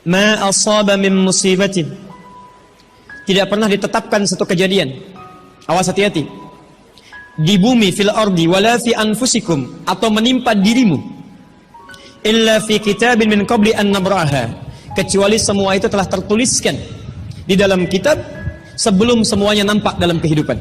ma asaba min musibatin, tidak pernah ditetapkan satu kejadian, awas hati-hati, di bumi fil ardi wala fi anfusikum, atau menimpa dirimu, illa fi kitabin min qabli an nabraha, kecuali semua itu telah tertuliskan di dalam kitab sebelum semuanya nampak dalam kehidupan.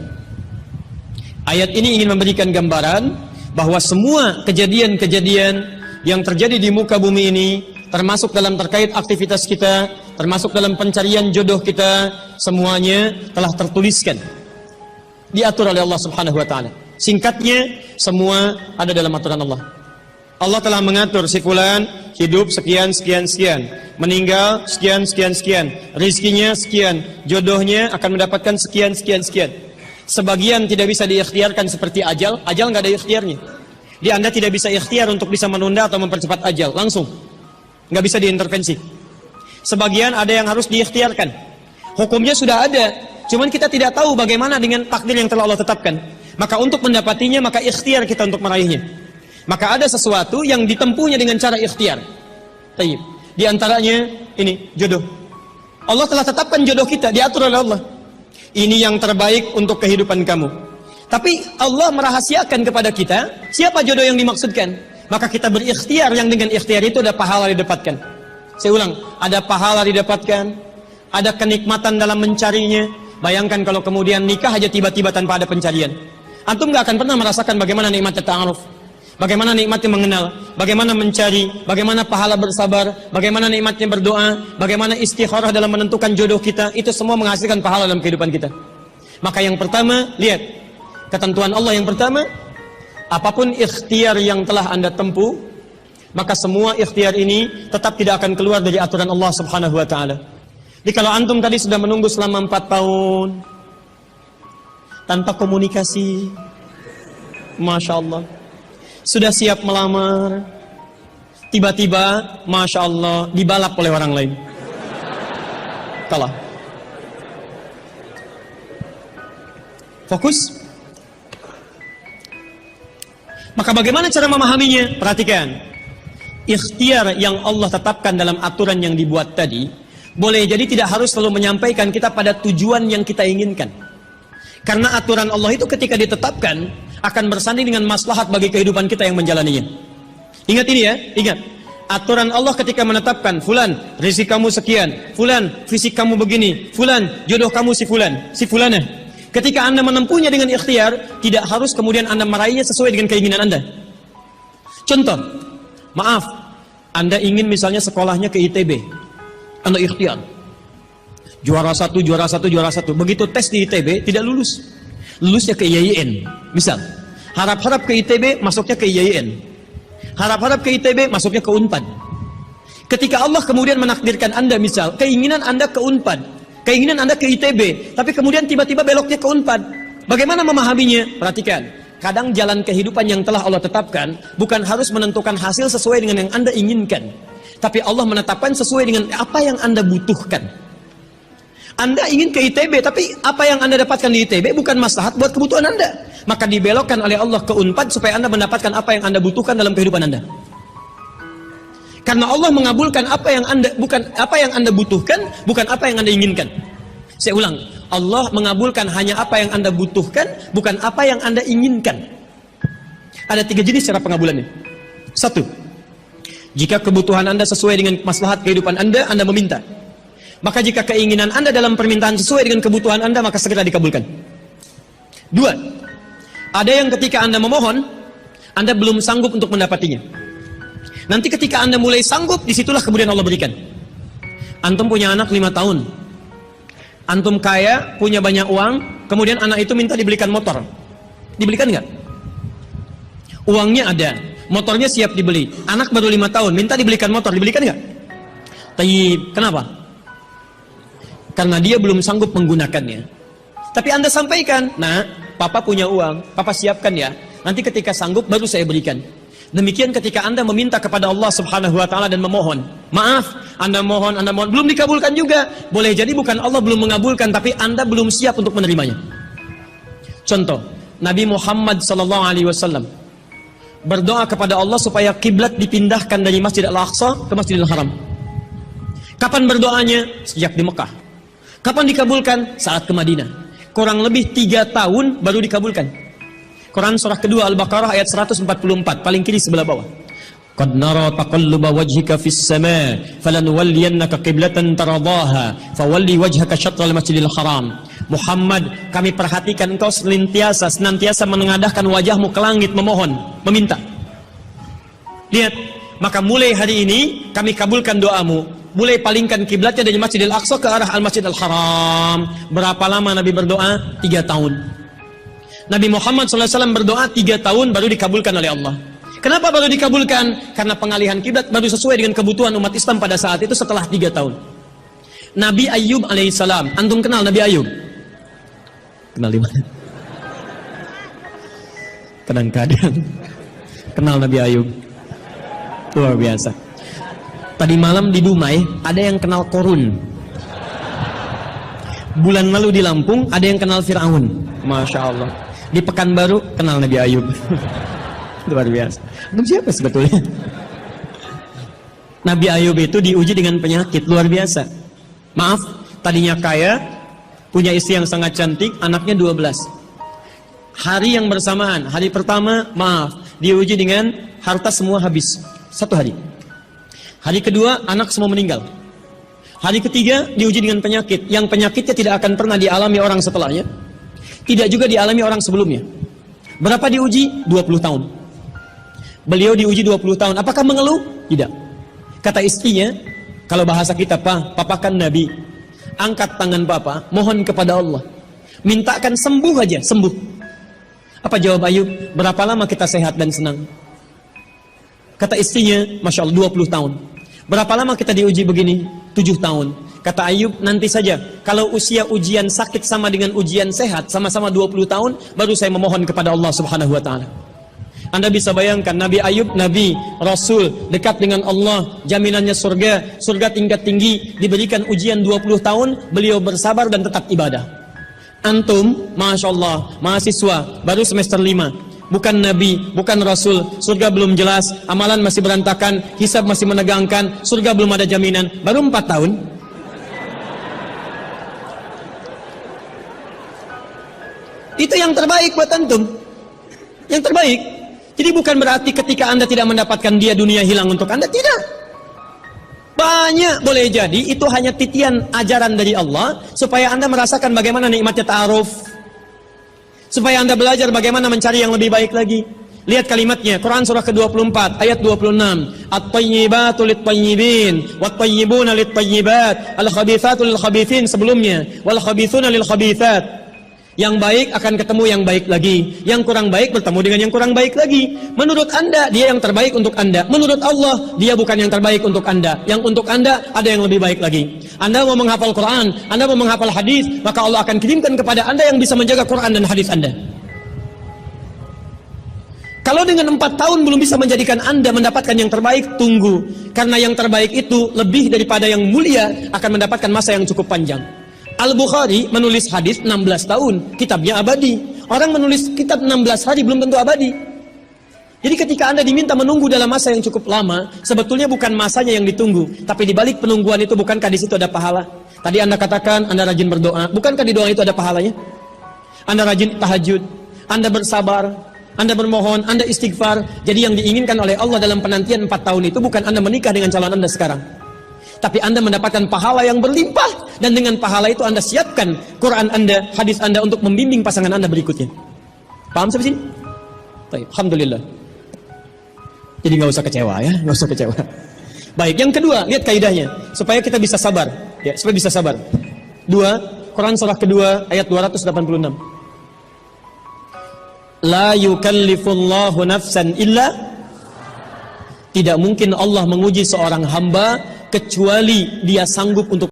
Ayat ini ingin memberikan gambaran bahwa semua kejadian-kejadian yang terjadi di muka bumi ini, termasuk dalam terkait aktivitas kita, termasuk dalam pencarian jodoh kita, semuanya telah tertuliskan, diatur oleh Allah Subhanahu wa taala. Singkatnya, semua ada dalam aturan Allah. Allah telah mengatur si fulan hidup sekian sekian sekian, meninggal sekian sekian sekian, rizkinya sekian, jodohnya akan mendapatkan sekian sekian sekian. Sebagian tidak bisa diikhtiarkan seperti ajal, ajal nggak ada ikhtiarnya. Di Anda tidak bisa ikhtiar untuk bisa menunda atau mempercepat ajal, langsung nggak bisa diintervensi. Sebagian ada yang harus diikhtiarkan, hukumnya sudah ada, cuman kita tidak tahu bagaimana dengan takdir yang telah Allah tetapkan. Maka untuk mendapatinya, maka ikhtiar kita untuk meraihnya. Maka ada sesuatu yang ditempuhnya dengan cara ikhtiar. Taib. Di antaranya ini jodoh. Allah telah tetapkan jodoh kita, diatur oleh Allah. Ini yang terbaik untuk kehidupan kamu. Tapi Allah merahasiakan kepada kita siapa jodoh yang dimaksudkan. Maka kita berikhtiar, yang dengan ikhtiar itu ada pahala didapatkan. Saya ulang, ada pahala didapatkan, ada kenikmatan dalam mencarinya. Bayangkan kalau kemudian nikah aja tiba-tiba tanpa ada pencarian. Antum gak akan pernah merasakan bagaimana nikmatnya ta'aruf, bagaimana nikmatnya mengenal, bagaimana mencari, bagaimana pahala bersabar, bagaimana nikmatnya berdoa, bagaimana istikharah dalam menentukan jodoh kita. Itu semua menghasilkan pahala dalam kehidupan kita. Maka yang pertama, lihat ketentuan Allah yang pertama, apapun ikhtiar yang telah Anda tempuh, maka semua ikhtiar ini tetap tidak akan keluar dari aturan Allah Subhanahu wa taala. Jadi kalau antum tadi sudah menunggu selama 4 tahun tanpa komunikasi, Masya Allah, sudah siap melamar, tiba-tiba Masya Allah dibalap oleh orang lain, kalah. Fokus. Maka bagaimana cara memahaminya? Perhatikan, ikhtiar yang Allah tetapkan dalam aturan yang dibuat tadi, boleh jadi tidak harus selalu menyampaikan kita pada tujuan yang kita inginkan. Karena aturan Allah itu ketika ditetapkan akan bersanding dengan maslahat bagi kehidupan kita yang menjalaninya. Ingat ini ya, ingat. Aturan Allah ketika menetapkan, fulan rezeki kamu sekian, fulan fisik kamu begini, fulan jodoh kamu si fulan, si fulanah. Ketika Anda menempuhnya dengan ikhtiar, tidak harus kemudian Anda meraihnya sesuai dengan keinginan Anda. Contoh, maaf, Anda ingin misalnya sekolahnya ke ITB, Anda ikhtiar, juara satu. Begitu tes di ITB tidak lulus, lulusnya ke IAIN. Misal, harap-harap ke ITB, masuknya ke IAIN. Harap-harap ke ITB, masuknya ke UNPAD. Ketika Allah kemudian menakdirkan Anda, misal keinginan Anda ke UNPAD, keinginan Anda ke ITB, tapi kemudian tiba-tiba beloknya ke UNPAD, bagaimana memahaminya? Perhatikan, kadang jalan kehidupan yang telah Allah tetapkan bukan harus menentukan hasil sesuai dengan yang Anda inginkan, tapi Allah menetapkan sesuai dengan apa yang Anda butuhkan. Anda ingin ke ITB, tapi apa yang Anda dapatkan di ITB bukan maslahat buat kebutuhan Anda. Maka dibelokkan oleh Allah ke UNPAD supaya Anda mendapatkan apa yang Anda butuhkan dalam kehidupan Anda. Karena Allah mengabulkan apa yang Anda butuhkan, bukan apa yang Anda inginkan. Saya ulang, Allah mengabulkan hanya apa yang Anda butuhkan, bukan apa yang Anda inginkan. Ada 3 jenis cara pengabulannya. 1, jika kebutuhan Anda sesuai dengan maslahat kehidupan Anda meminta. Maka jika keinginan Anda dalam permintaan sesuai dengan kebutuhan Anda, maka segera dikabulkan. 2, ada yang ketika Anda memohon, Anda belum sanggup untuk mendapatinya. Nanti ketika Anda mulai sanggup, disitulah kemudian Allah berikan. Antum punya anak 5 tahun, antum kaya, punya banyak uang, kemudian anak itu minta dibelikan motor. Dibelikan nggak? Uangnya ada, motornya siap dibeli. Anak baru 5 tahun, minta dibelikan motor, dibelikan nggak? Tayyib, kenapa? Karena dia belum sanggup menggunakannya. Tapi Anda sampaikan, nah, papa punya uang, papa siapkan ya, nanti ketika sanggup baru saya berikan. Demikian ketika Anda meminta kepada Allah Subhanahu wa taala dan memohon. Maaf, Anda mohon, belum dikabulkan juga. Boleh jadi bukan Allah belum mengabulkan, tapi Anda belum siap untuk menerimanya. Contoh, Nabi Muhammad SAW berdoa kepada Allah supaya kiblat dipindahkan dari Masjid Al-Aqsa ke Masjidil Haram. Kapan berdoanya? Sejak di Mekah. Kapan dikabulkan? Saat ke Madinah. Kurang lebih 3 tahun baru dikabulkan. Quran surah kedua Al-Baqarah ayat 144, paling kiri sebelah bawah. Qad nara taqalluba wajhika fis sama' falanuwalliyannaka qiblatan taradaha fawalli wajhaka syatral masjidil haram. Muhammad, kami perhatikan engkau senantiasa menengadahkan wajahmu ke langit memohon, meminta. Lihat, maka mulai hari ini kami kabulkan doamu. Mulai palingkan kiblatnya dari Masjidil Aqsa ke arah Al-Masjidil Haram. Berapa lama Nabi berdoa? 3 tahun. Nabi Muhammad SAW berdoa 3 tahun baru dikabulkan oleh Allah. Kenapa baru dikabulkan? Karena pengalihan kiblat baru sesuai dengan kebutuhan umat Islam pada saat itu setelah 3 tahun. Nabi Ayub alaihissalam. Antum kenal Nabi Ayub? Kenal di mana? Kadang-kadang kenal Nabi Ayub. Luar biasa. Tadi malam di Dumai ada yang kenal Korun. Bulan lalu di Lampung ada yang kenal Fir'aun. Masya Allah. Di Pekanbaru kenal Nabi Ayub. Luar biasa. Itu siapa sebetulnya? Nabi Ayub itu diuji dengan penyakit luar biasa. Maaf, tadinya kaya, punya istri yang sangat cantik, anaknya 12. Hari yang bersamaan, hari pertama, maaf, diuji dengan harta semua habis. 1 hari. Hari kedua, anak semua meninggal. Hari ketiga, diuji dengan penyakit. Yang penyakitnya tidak akan pernah dialami orang setelahnya. Tidak juga dialami orang sebelumnya. Berapa diuji? 20 tahun. Beliau diuji 20 tahun. Apakah mengeluh? Tidak. Kata istrinya, kalau bahasa kita, papa kan Nabi. Angkat tangan papa, mohon kepada Allah. Mintakan sembuh aja, sembuh. Apa jawab Ayub? Berapa lama kita sehat dan senang? Kata istrinya, Masya Allah, 20 tahun. Berapa lama kita diuji begini? 7 tahun. Kata Ayub, nanti saja. Kalau usia ujian sakit sama dengan ujian sehat, sama-sama 20 tahun, baru saya memohon kepada Allah Subhanahu wa Ta'ala. Anda bisa bayangkan Nabi Ayub, Nabi, Rasul, dekat dengan Allah, jaminannya surga, surga tingkat tinggi, diberikan ujian 20 tahun, beliau bersabar dan tetap ibadah. Antum, Masya Allah, mahasiswa, baru semester 5, bukan Nabi, bukan Rasul, surga belum jelas, amalan masih berantakan, hisab masih menegangkan, surga belum ada jaminan, baru 4 tahun. Itu yang terbaik buat antum. Yang terbaik. Jadi bukan berarti ketika Anda tidak mendapatkan dia, dunia hilang untuk Anda. Tidak. Banyak boleh jadi itu hanya titian ajaran dari Allah supaya Anda merasakan bagaimana nikmatnya ta'aruf. Supaya Anda belajar bagaimana mencari yang lebih baik lagi. Lihat kalimatnya, Quran surah ke-24 ayat 26. At-tayyibatu lit-tayyibin wat-tayyibuna lit-tayyibat al-khabithatu lil-khabithin sebelumnya wal khabithuna lil-khabithat. Yang baik akan ketemu yang baik lagi. Yang kurang baik bertemu dengan yang kurang baik lagi. Menurut Anda, dia yang terbaik untuk Anda. Menurut Allah, dia bukan yang terbaik untuk Anda. Yang untuk Anda, ada yang lebih baik lagi. Anda mau menghafal Quran, Anda mau menghafal hadis, maka Allah akan kirimkan kepada Anda yang bisa menjaga Quran dan hadis Anda. Kalau dengan 4 tahun belum bisa menjadikan Anda mendapatkan yang terbaik, tunggu. Karena yang terbaik itu lebih daripada yang mulia akan mendapatkan masa yang cukup panjang. Al-Bukhari menulis hadis 16 tahun, kitabnya abadi. Orang menulis kitab 16 hari belum tentu abadi. Jadi ketika Anda diminta menunggu dalam masa yang cukup lama, sebetulnya bukan masanya yang ditunggu, tapi di balik penungguan itu bukankah di situ ada pahala? Tadi Anda katakan Anda rajin berdoa, bukankah di doa itu ada pahalanya? Anda rajin tahajud, Anda bersabar, Anda bermohon, Anda istighfar. Jadi yang diinginkan oleh Allah dalam penantian 4 tahun itu bukan Anda menikah dengan calon Anda sekarang, tapi Anda mendapatkan pahala yang berlimpah. Dan dengan pahala itu Anda siapkan Quran Anda, hadis Anda untuk membimbing pasangan Anda berikutnya. Paham sampai sini? Baik, alhamdulillah. Jadi nggak usah kecewa ya, nggak usah kecewa. Baik, yang kedua, lihat kaidahnya supaya kita bisa sabar, ya, supaya bisa sabar. 2, Quran surah kedua ayat 286. La yukallifullahu nafsan illa. Tidak mungkin Allah menguji seorang hamba kecuali dia sanggup untuk